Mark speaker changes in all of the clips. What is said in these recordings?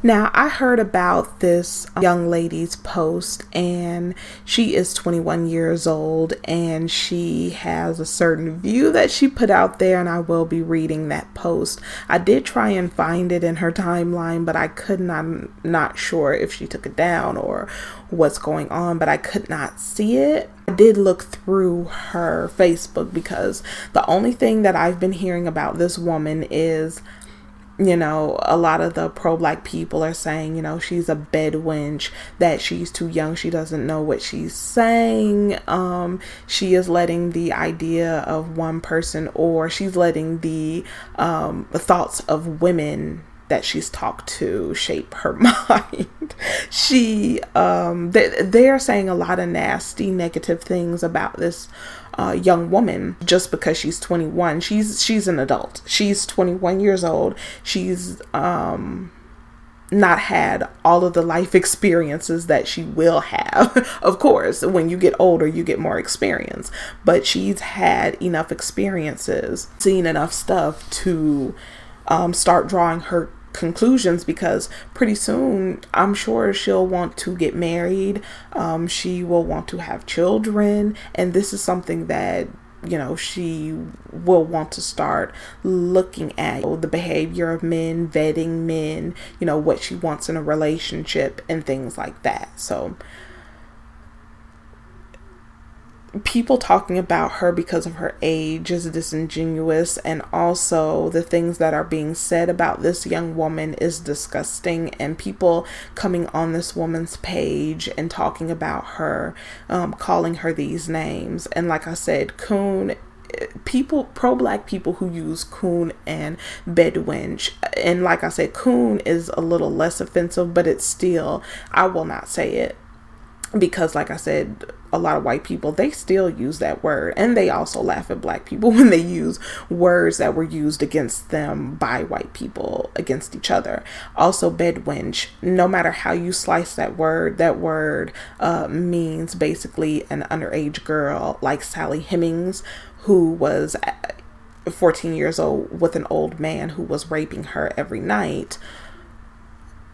Speaker 1: Now, I heard about this young lady's post, and she is 21 years old, and she has a certain view that she put out there, and I will be reading that post. I did try and find it in her timeline, but I could not sure if she took it down or what's going on, but I could not see it. I did look through her Facebook because the only thing that I've been hearing about this woman is, you know, a lot of the pro-black people are saying, you know, she's a bed wench, that she's too young, she doesn't know what she's saying. She is letting the idea of one person, or she's letting the thoughts of women that she's talked to shape her mind. They're saying a lot of nasty, negative things about this young woman just because she's 21. She's an adult. She's 21 years old. She's not had all of the life experiences that she will have. Of course, when you get older, you get more experience, but she's had enough experiences, seen enough stuff to start drawing her conclusions, because pretty soon I'm sure she'll want to get married. She will want to have children, and this is something that, you know, she will want to start looking at, the behavior of men, vetting men, you know, what she wants in a relationship and things like that. So people talking about her because of her age is disingenuous, and also the things that are being said about this young woman is disgusting, and people coming on this woman's page and talking about her, calling her these names. And like I said, coon, people, pro-black people who use coon and bedwench, and like I said, coon is a little less offensive, but it's still, I will not say it, because like I said, a lot of white people, they still use that word, and they also laugh at black people when they use words that were used against them by white people against each other. Also, bedwench, no matter how you slice that word means basically an underage girl, like Sally Hemings, who was 14 years old with an old man who was raping her every night.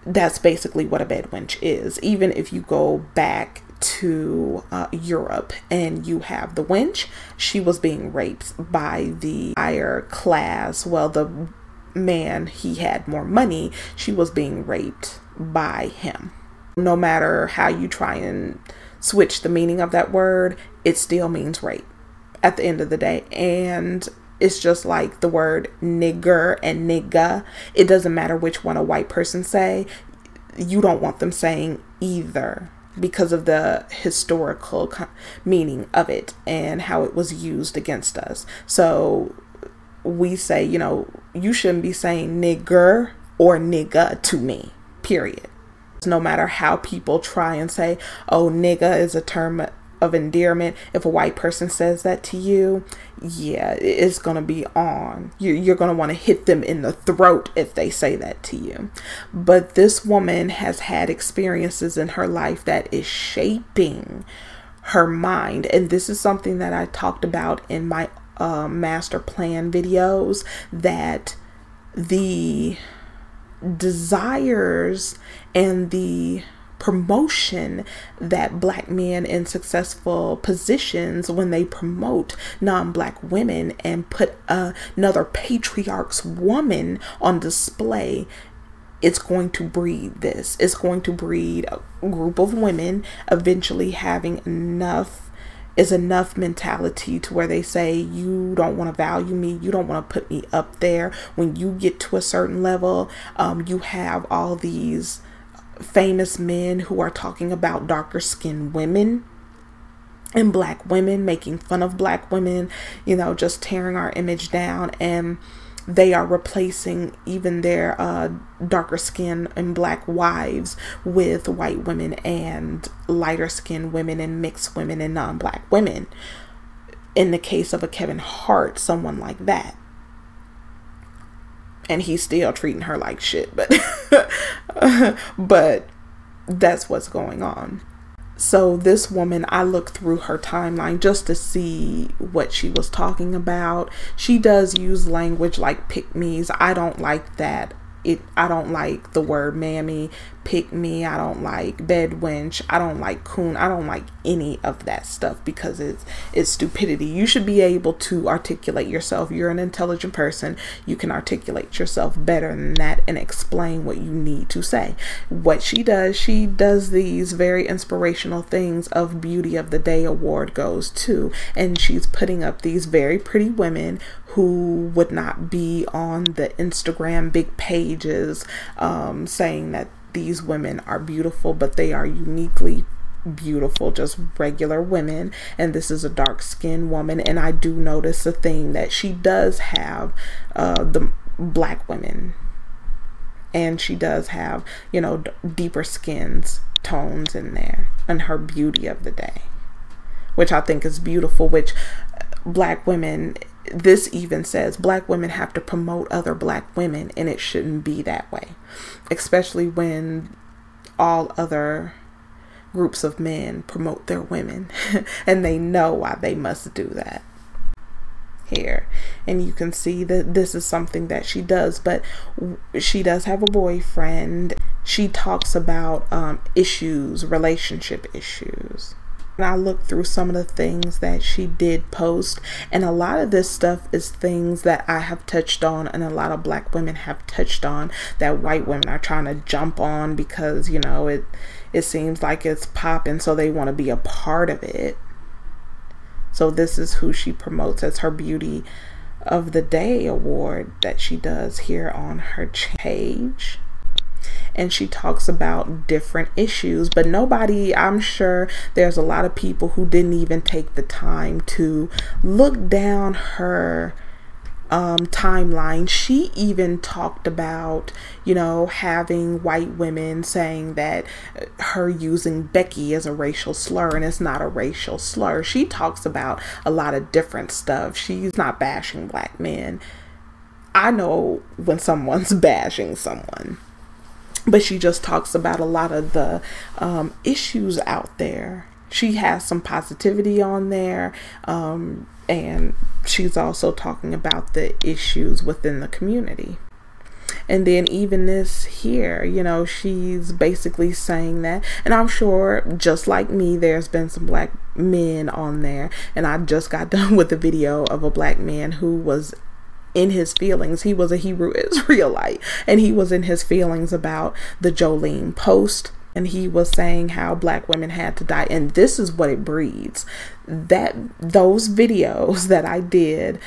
Speaker 1: That's basically what a bedwench is. Even if you go back to Europe and you have the wench, she was being raped by the higher class. Well, the man, he had more money, she was being raped by him. No matter how you try and switch the meaning of that word, it still means rape at the end of the day. And it's just like the word nigger and nigga. It doesn't matter which one a white person say. You don't want them saying either, because of the historical meaning of it and how it was used against us. So we say, you know, you shouldn't be saying nigger or nigga to me, period. No matter how people try and say, oh, nigga is a term of endearment. If a white person says that to you, yeah, it's going to be on. You're going to want to hit them in the throat if they say that to you. But this woman has had experiences in her life that is shaping her mind. And this is something that I talked about in my master plan videos, that the desires and the promotion that black men in successful positions, when they promote non-black women and put another patriarch's woman on display, it's going to breed this. It's going to breed a group of women eventually having enough mentality to where they say, you don't want to value me, you don't want to put me up there. When you get to a certain level, you have all these famous men who are talking about darker skinned women and black women, making fun of black women, just tearing our image down. And they are replacing even their darker skin and black wives with white women and lighter skinned women and mixed women and non-black women. In the case of a Kevin Hart, someone like that. And he's still treating her like shit, but but that's what's going on. So this woman, I looked through her timeline just to see what she was talking about. She does use language like pick-me's. I don't like that. I don't like the word mammy, pick me. I don't like bed wench. I don't like coon. I don't like any of that stuff because it's stupidity. You should be able to articulate yourself. You're an intelligent person. You can articulate yourself better than that and explain what you need to say. What she does these very inspirational things of Beauty of the Day award goes to, and she's putting up these very pretty women who would not be on the Instagram big pages saying that these women are beautiful, but they are uniquely beautiful, just regular women. And this is a dark skinned woman, and I do notice a thing that she does have the black women, and she does have deeper skins tones in there in her Beauty of the Day, which I think is beautiful. Which black women, this even says black women have to promote other black women, and it shouldn't be that way, especially when all other groups of men promote their women and they know why they must do that. Here, and you can see that this is something that she does, but she does have a boyfriend. She talks about relationship issues. And I looked through some of the things that she did post, and a lot of this stuff is things that I have touched on and a lot of black women have touched on that white women are trying to jump on because it seems like it's popping, so they want to be a part of it. So this is who she promotes as her Beauty of the Day award that she does here on her page. And she talks about different issues, but I'm sure there's a lot of people who didn't even take the time to look down her timeline. She even talked about, having white women saying that her using Becky as a racial slur, and it's not a racial slur. She talks about a lot of different stuff. She's not bashing black men. I know when someone's bashing someone. But she just talks about a lot of the issues out there. She has some positivity on there. And she's also talking about the issues within the community. And then even this here, she's basically saying that. And I'm sure, just like me, there's been some black men on there. And I just got done with a video of a black man who was in his feelings. He was a Hebrew Israelite, and he was in his feelings about the Jolene post, and he was saying how black women had to die. And this is what it breeds. Those videos that I did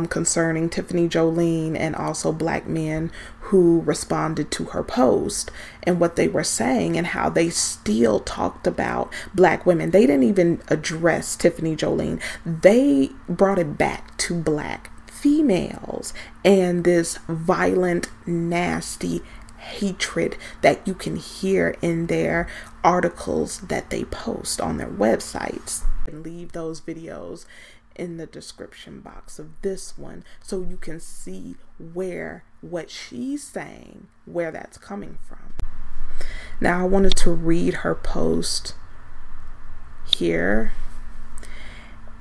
Speaker 1: concerning Tiffany Jolene and also black men who responded to her post and what they were saying and how they still talked about black women. They didn't even address Tiffany Jolene. They brought it back to black females and this violent, nasty hatred that you can hear in their articles that they post on their websites. And leave those videos in the description box of this one so you can see what she's saying, where that's coming from. Now I wanted to read her post here,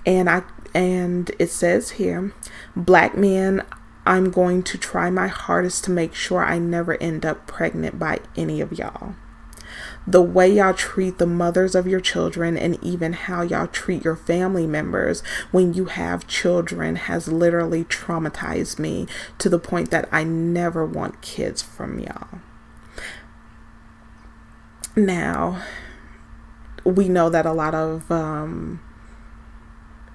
Speaker 1: and it says here, black men, I'm going to try my hardest to make sure I never end up pregnant by any of y'all. The way y'all treat the mothers of your children and even how y'all treat your family members when you have children has literally traumatized me to the point that I never want kids from y'all. Now, we know that a lot of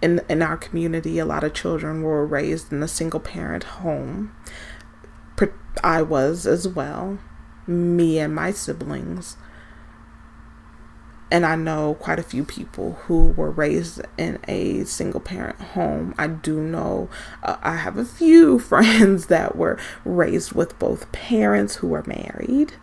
Speaker 1: in our community, a lot of children were raised in a single parent home. I was as well, me and my siblings. And I know quite a few people who were raised in a single parent home. I do know, I have a few friends that were raised with both parents who were married.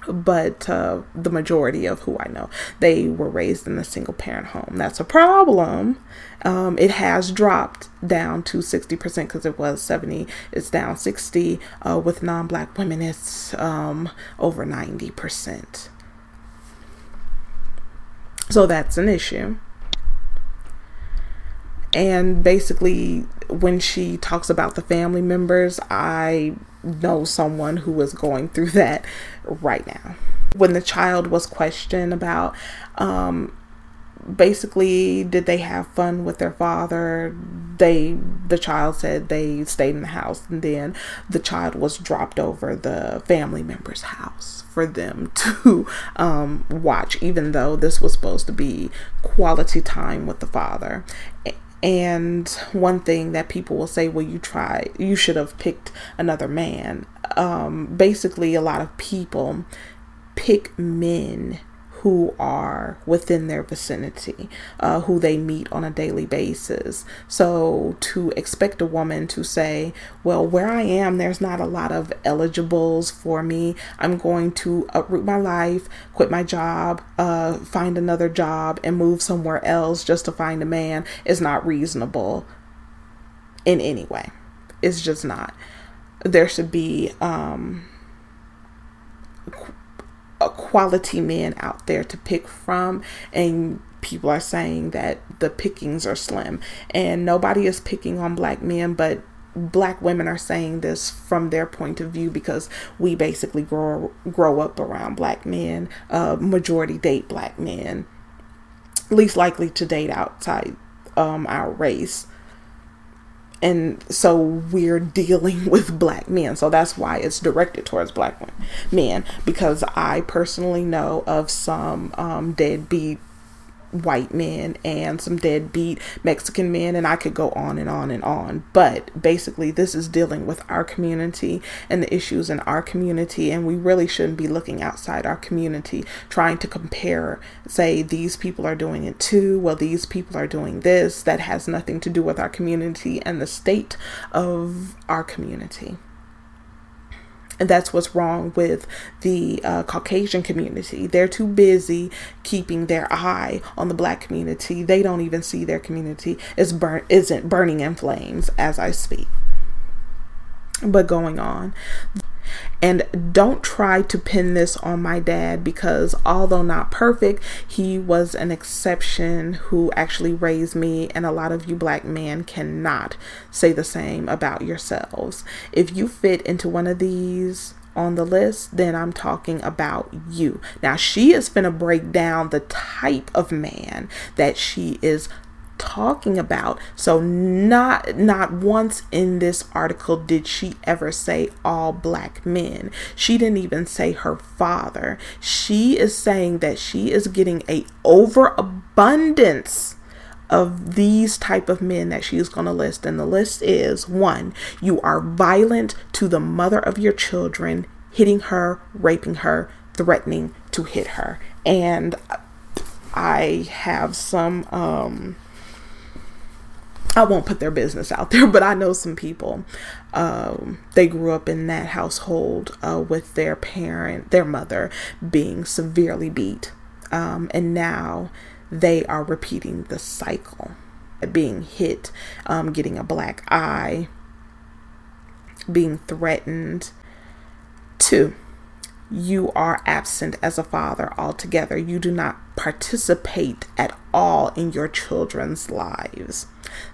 Speaker 1: But the majority of who I know, they were raised in a single parent home. That's a problem. It has dropped down to 60% because it was 70. It's down 60. With non-Black women, it's over 90%. So that's an issue. And basically, when she talks about the family members, I know someone who is going through that right now. When the child was questioned about, basically, did they have fun with their father? The child said they stayed in the house, and then the child was dropped over the family member's house for them to watch, even though this was supposed to be quality time with the father. And one thing that people will say, well, you should have picked another man. Basically, a lot of people pick men who are within their vicinity, who they meet on a daily basis. So to expect a woman to say, well, where I am, there's not a lot of eligibles for me. I'm going to uproot my life, quit my job, find another job, and move somewhere else just to find a man is not reasonable in any way. It's just not. There should be quality men out there to pick from, and people are saying that the pickings are slim, and nobody is picking on Black men, but Black women are saying this from their point of view because we basically grow up around Black men, majority date Black men, least likely to date outside our race. And so we're dealing with Black men. So that's why it's directed towards Black men. Because I personally know of some deadbeat white men and some deadbeat Mexican men, and I could go on and on and on. But basically, this is dealing with our community and the issues in our community, and we really shouldn't be looking outside our community trying to compare, say these people are doing it too, well these people are doing this. That has nothing to do with our community and the state of our community. And that's what's wrong with the Caucasian community. They're too busy keeping their eye on the Black community. They don't even see their community isn't burning in flames as I speak. But going on. And don't try to pin this on my dad, because although not perfect, he was an exception who actually raised me, and a lot of you Black men cannot say the same about yourselves. If you fit into one of these on the list, then I'm talking about you. Now, she is finna break down the type of man that she is talking about. So not once in this article did she ever say all Black men. She didn't even say her father. She is saying that she is getting a overabundance of these type of men that she's going to list. And the list is: 1, you are violent to the mother of your children, hitting her, raping her, threatening to hit her. And I have some I won't put their business out there, but I know some people, they grew up in that household with their mother being severely beat. And now they are repeating the cycle, being hit, getting a black eye, being threatened. 2, you are absent as a father altogether. You do not participate at all in your children's lives.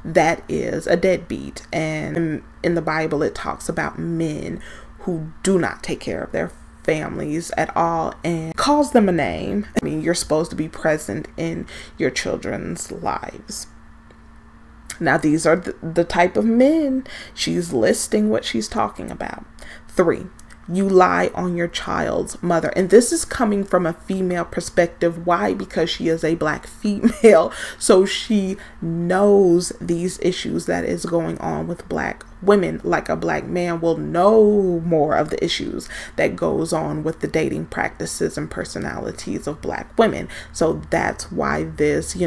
Speaker 1: That is a deadbeat. And in the Bible, it talks about men who do not take care of their families at all and calls them a name. I mean, you're supposed to be present in your children's lives. Now, these are the type of men she's listing what she's talking about. 3, You lie on your child's mother. And this is coming from a female perspective. Why? Because she is a black female. So she knows these issues that is going on with black women. Like a black man will know more of the issues that goes on with the dating practices and personalities of black women. So that's why this,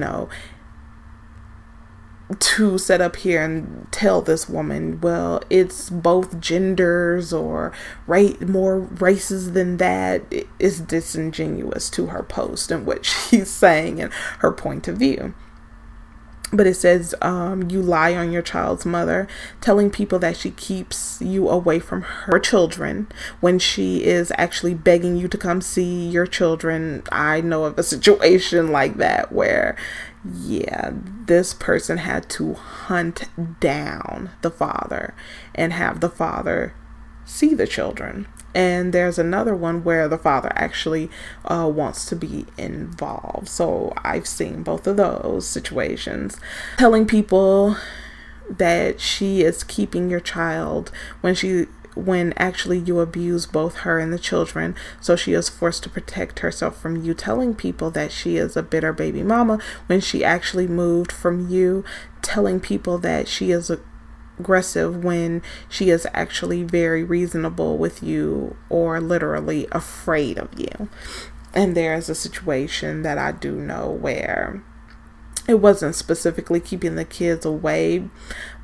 Speaker 1: to set up here and tell this woman, well, it's both genders or more races than that, is disingenuous to her post and what she's saying and her point of view. But it says, you lie on your child's mother, telling people that she keeps you away from her children when she is actually begging you to come see your children. I know of a situation like that where, yeah, this person had to hunt down the father and have the father see the children. And there's another one where the father actually wants to be involved. So I've seen both of those situations. Telling people that she is keeping your child when actually you abuse both her and the children, so she is forced to protect herself from you. Telling people that she is a bitter baby mama when she actually moved from you. Telling people that she is aggressive when she is actually very reasonable with you or literally afraid of you. And there's a situation that I do know where it wasn't specifically keeping the kids away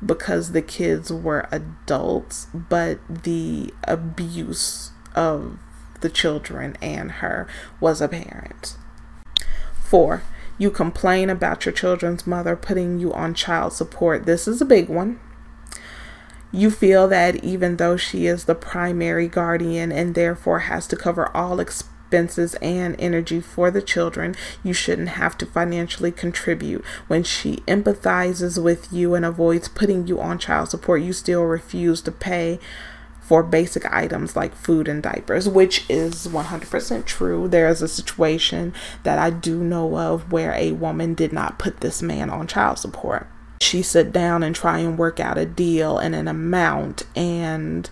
Speaker 1: because the kids were adults, but the abuse of the children and her was apparent. 4, you complain about your children's mother putting you on child support. This is a big one. You feel that even though she is the primary guardian and therefore has to cover all expenses and energy for the children, you shouldn't have to financially contribute. When she empathizes with you and avoids putting you on child support, you still refuse to pay for basic items like food and diapers, which is 100% true. There is a situation that I do know of where a woman did not put this man on child support. She sit down and try and work out a deal and an amount and,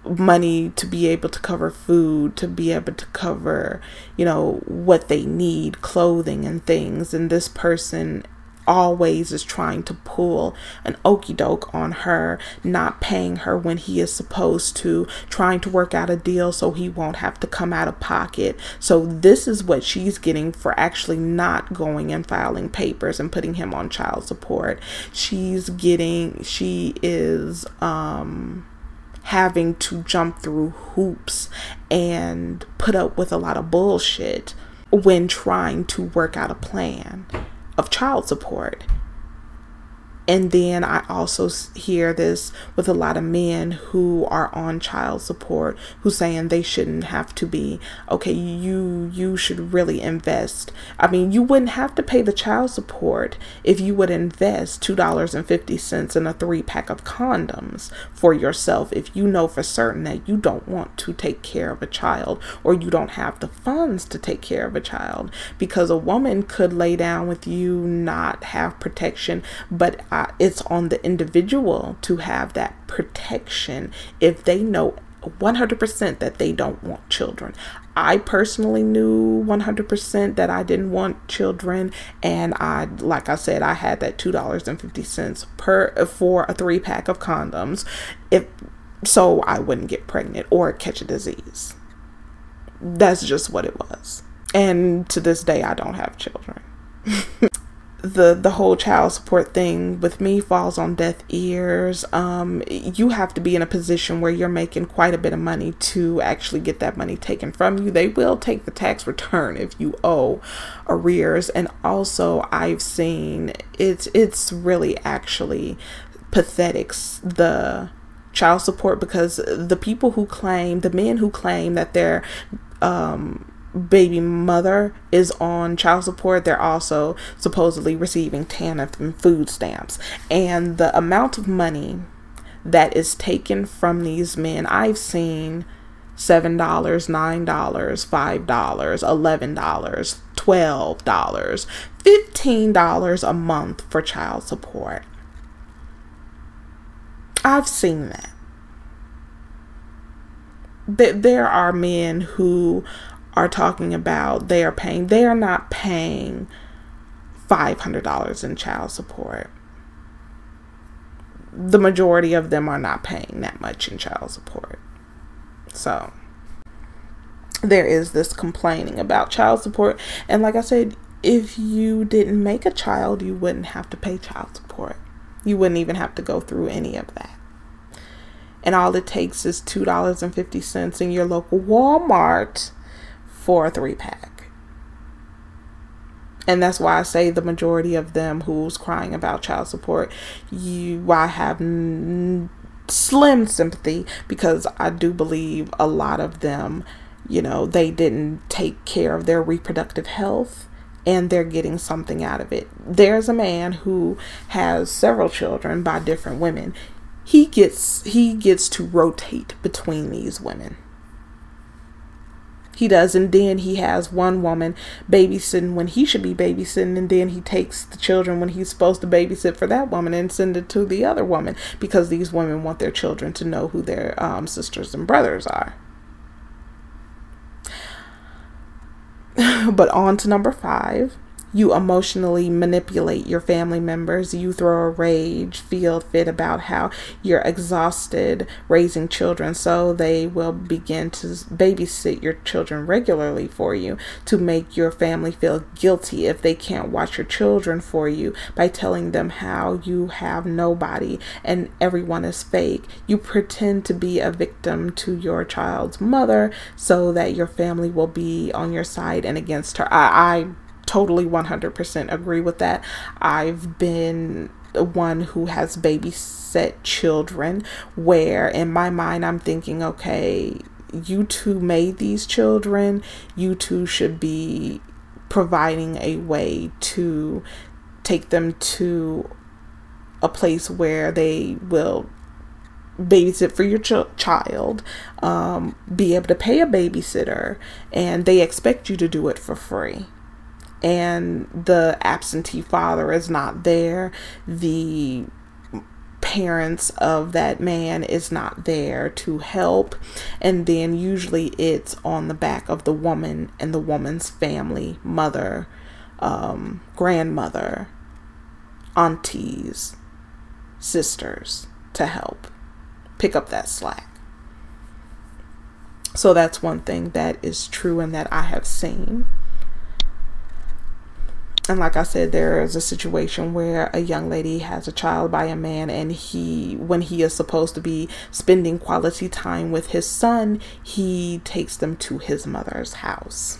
Speaker 1: money to be able to cover food, to be able to cover, what they need, clothing and things. And this person always is trying to pull an okie doke on her, not paying her when he is supposed to, trying to work out a deal so he won't have to come out of pocket. So this is what she's getting for actually not going and filing papers and putting him on child support. She is having to jump through hoops and put up with a lot of bullshit when trying to work out a plan of child support. And then I also hear this with a lot of men who are on child support who saying they shouldn't have to be. Okay, you should really invest. I mean, you wouldn't have to pay the child support if you would invest $2.50 in a 3-pack of condoms for yourself if you know for certain that you don't want to take care of a child or you don't have the funds to take care of a child. Because a woman could lay down with you, not have protection, but it's on the individual to have that protection if they know 100% that they don't want children. I personally knew 100% that I didn't want children, and like I said, I had that $2.50 for a 3-pack of condoms, so I wouldn't get pregnant or catch a disease. That's just what it was. And to this day, I don't have children. The whole child support thing with me falls on deaf ears. You have to be in a position where you're making quite a bit of money to actually get that money taken from you. They will take the tax return if you owe arrears. And also I've seen it's really actually pathetic, the child support, because the men who claim that they're baby mother is on child support, they're also supposedly receiving TANF and food stamps. And the amount of money that is taken from these men, I've seen $7, $9, $5, $11, $12, $15 a month for child support. I've seen that. there are men who are talking about they are not paying $500 in child support. The majority of them are not paying that much in child support. So there is this complaining about child support. And like I said, if you didn't make a child, you wouldn't have to pay child support. You wouldn't even have to go through any of that. And all it takes is $2.50 in your local Walmart for a 3-pack. And that's why I say the majority of them who's crying about child support, I have slim sympathy, because I do believe a lot of them, they didn't take care of their reproductive health, and they're getting something out of it. There's a man who has several children by different women. He gets to rotate between these women. He does, and then he has one woman babysitting when he should be babysitting, and then he takes the children when he's supposed to babysit for that woman and send it to the other woman, because these women want their children to know who their sisters and brothers are. But on to number 5. You emotionally manipulate your family members. You throw a rage, feel fit about how you're exhausted raising children, so they will begin to babysit your children regularly for you, to make your family feel guilty if they can't watch your children for you, by telling them how you have nobody and everyone is fake. You pretend to be a victim to your child's mother so that your family will be on your side and against her. I totally 100% agree with that. I've been one who has babysat children where in my mind I'm thinking, okay, you two made these children. You two should be providing a way to take them to a place where they will babysit for your child, be able to pay a babysitter, and they expect you to do it for free. And the absentee father is not there. The parents of that man is not there to help. And then usually it's on the back of the woman and the woman's family, mother, grandmother, aunties, sisters, to help pick up that slack. So that's one thing that is true and that I have seen. And like I said, there is a situation where a young lady has a child by a man, and when he is supposed to be spending quality time with his son, he takes them to his mother's house.